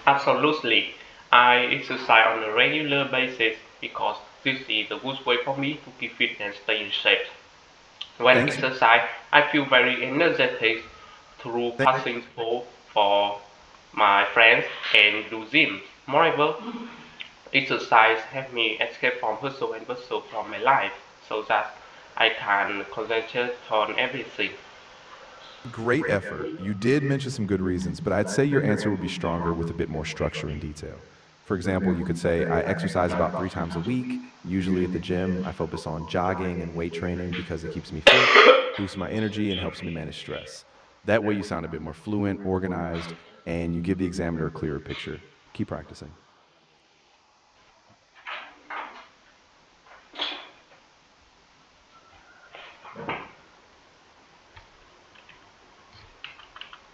Absolutely. I exercise on a regular basis because this is a good way for me to keep fit and stay in shape. When I Thanks. exercise, I feel very energetic through passing through for my friends and do gym. Moreover, exercise helps me escape from hustle and bustle from my life so that I can concentrate on everything. Great effort. You did mention some good reasons, but I'd say your answer would be stronger with a bit more structure and detail. For example, you could say, I exercise about 3 times a week. Usually at the gym, I focus on jogging and weight training because it keeps me fit, boosts my energy, and helps me manage stress. That way, you sound a bit more fluent, organized, and you give the examiner a clearer picture. Keep practicing.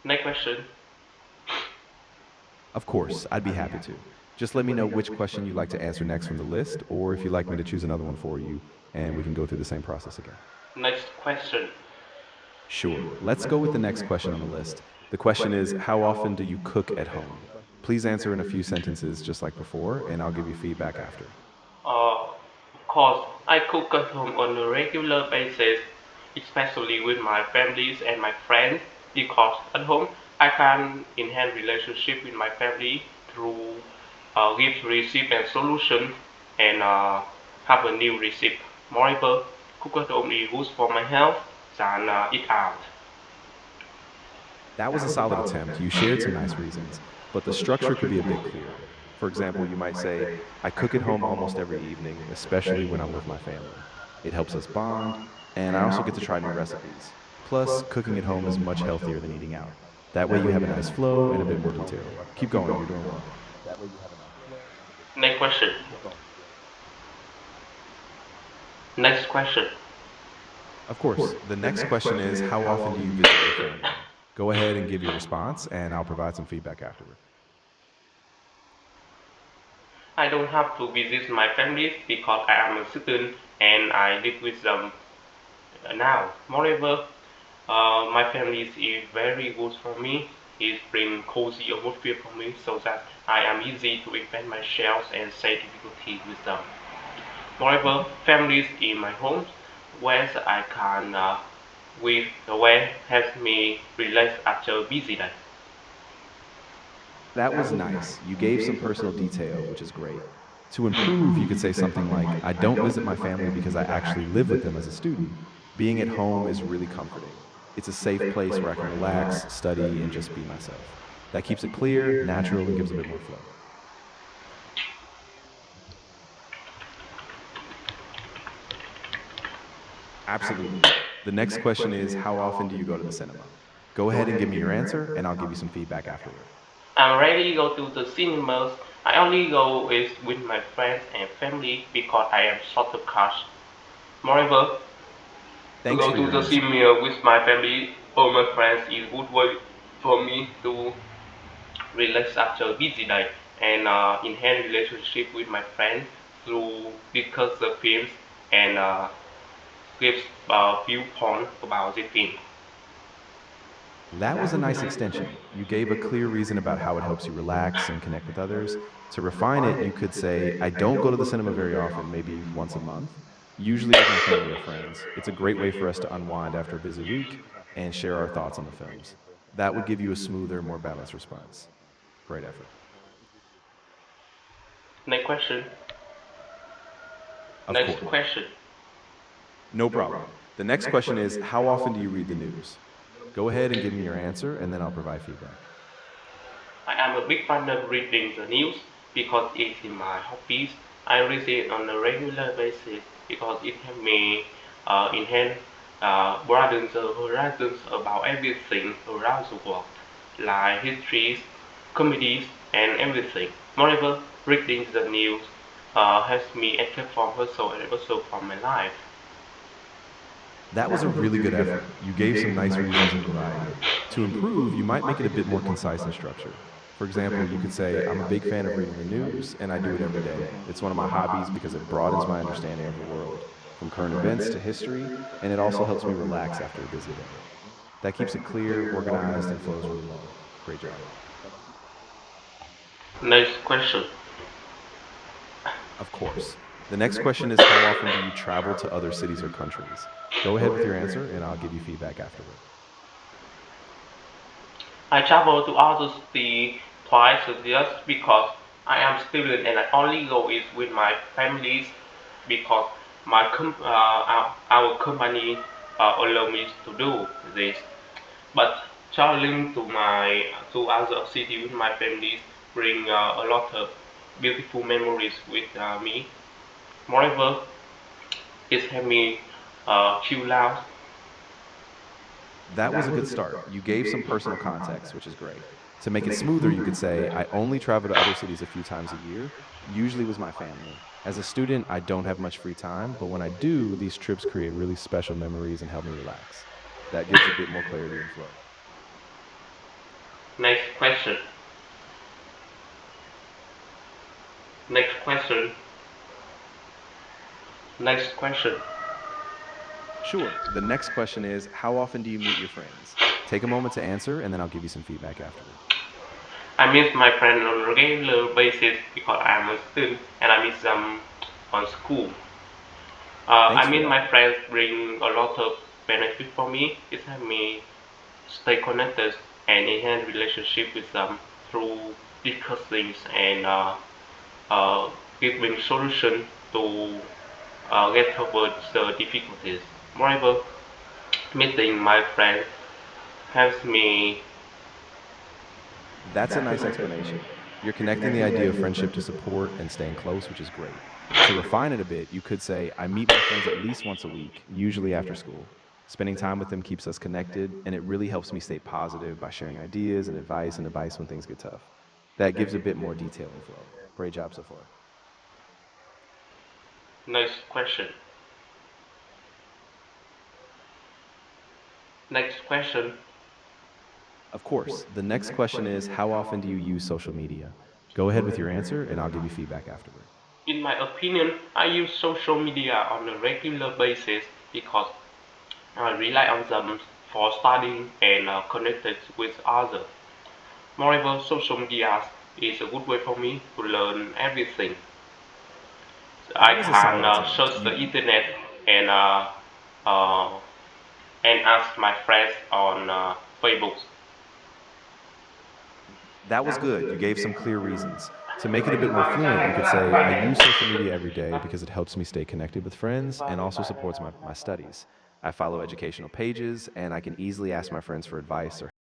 Next question. Of course, I'd be happy to. Just let me know which question you'd like to answer next from the list, or if you'd like me to choose another one for you, and we can go through the same process again. Next question. Sure. Let's go with the next question on the list. The question is, how often do you cook at home? Please answer in a few sentences just like before, and I'll give you feedback after. Of course, I cook at home on a regular basis, especially with my families and my friends, because at home I can enhance relationship with my family through gift receipt and solution and have a new receipt. Moreover, cook at home is good for my health than eat out. That was a solid attempt. You shared some nice reasons, but the structure could be a bit clearer. For example, you might say, I cook at home almost every evening, especially when I'm with my family. It helps us bond, and I also get to try new recipes. Plus, cooking at home is much healthier than eating out. That way, you have a nice flow and a bit more detail. Keep going, you're doing well. Next question. Next question. Of course, the next question is, how often do you visit your family? Go ahead and give your response, and I'll provide some feedback afterward. I don't have to visit my family because I am a student and I live with them now. Moreover, my family is very good for me. It brings cozy atmosphere for me so that I am easy to invent myself and say difficulty with them. Moreover, families in my home where I can with the way helps me relax after a busy day. That was nice. You gave some personal detail, which is great. To improve, you could say something like, I don't visit my family because I actually live with them as a student. Being at home is really comforting. It's a safe place where I can relax, study, and just be myself. That keeps it clear, natural, and gives a bit more flow. Absolutely. The next question is, how often do you go to the cinema? Go ahead and give me your answer, and I'll give you some feedback afterward. I rarely go to the cinemas. I only go with my friends and family because I am short of cash. Moreover, to Thanks go for to your the answer. cinema with my family or my friends is good way for me to relax after a busy day and enhance relationship with my friends through discuss the films and give viewpoint about the film. That was a nice extension. You gave a clear reason about how it helps you relax and connect with others. To refine it, you could say, I don't go to the cinema very often, maybe once a month, usually with my family or friends. It's a great way for us to unwind after a busy week and share our thoughts on the films. That would give you a smoother, more balanced response. Great effort. Next question. Of Next course. question. No problem. The next question is, how often do you read the news? Go ahead and give me your answer, and then I'll provide feedback. I am a big fan of reading the news because it's in my hobbies. I read it on a regular basis because it helps me enhance, broaden the horizons about everything around the world, like histories, comedies, and everything. Moreover, reading the news helps me escape from hustle and also from my life. That was a really good effort. You gave some nice reasons and variety. To improve, you might make it a bit more concise and structured. For example, you could say, I'm a big fan of reading the news, and I do it every day. It's one of my hobbies because it broadens my understanding of the world, from current events to history, and it also helps me relax after a busy day. That keeps it clear, organized, and flows really well. Great job. Next question. Of course. The next question is how often do you travel to other cities or countries? Go ahead with your answer and I'll give you feedback afterward. I travel to other cities twice a year because I am student and I only go is with my families because our company allow me to do this. But traveling to other city with my families bring a lot of beautiful memories with me. Moreover, it helped me chill out. That was a good start. You gave some personal context, which is great. To make it smoother, you could say, I only travel to other cities a few times a year, usually with my family. As a student, I don't have much free time, but when I do, these trips create really special memories and help me relax. That gives a bit more clarity and flow. Next question. Next question. Next question. Sure. The next question is, how often do you meet your friends? Take a moment to answer, and then I'll give you some feedback afterward. I miss my friends on a regular basis because I am a student and I miss them on school. Thanks I for mean, that. my friends bring a lot of benefit for me. It helps me stay connected and enhance relationship with them through discussing and uh, giving solution to get over the difficulties. Moreover, meeting my friends helps me. That's a nice explanation. You're connecting the idea of friendship to support and staying close, which is great. To refine it a bit, you could say, I meet my friends at least once a week, usually after school. Spending time with them keeps us connected, and it really helps me stay positive by sharing ideas and advice when things get tough. That gives a bit more detail and flow. Great job so far. Next question. Next question. Of course, the next question is, how often do you use social media? Go ahead with your answer, and I'll give you feedback afterward. In my opinion, I use social media on a regular basis because I rely on them for studying and connected with others. Moreover, social media is a good way for me to learn everything. I That was a can solid attempt. search the internet and uh, uh, and ask my friends on Facebook. That was good. You gave some clear reasons. To make it a bit more fluent, you could say, I use social media every day because it helps me stay connected with friends and also supports my studies. I follow educational pages, and I can easily ask my friends for advice or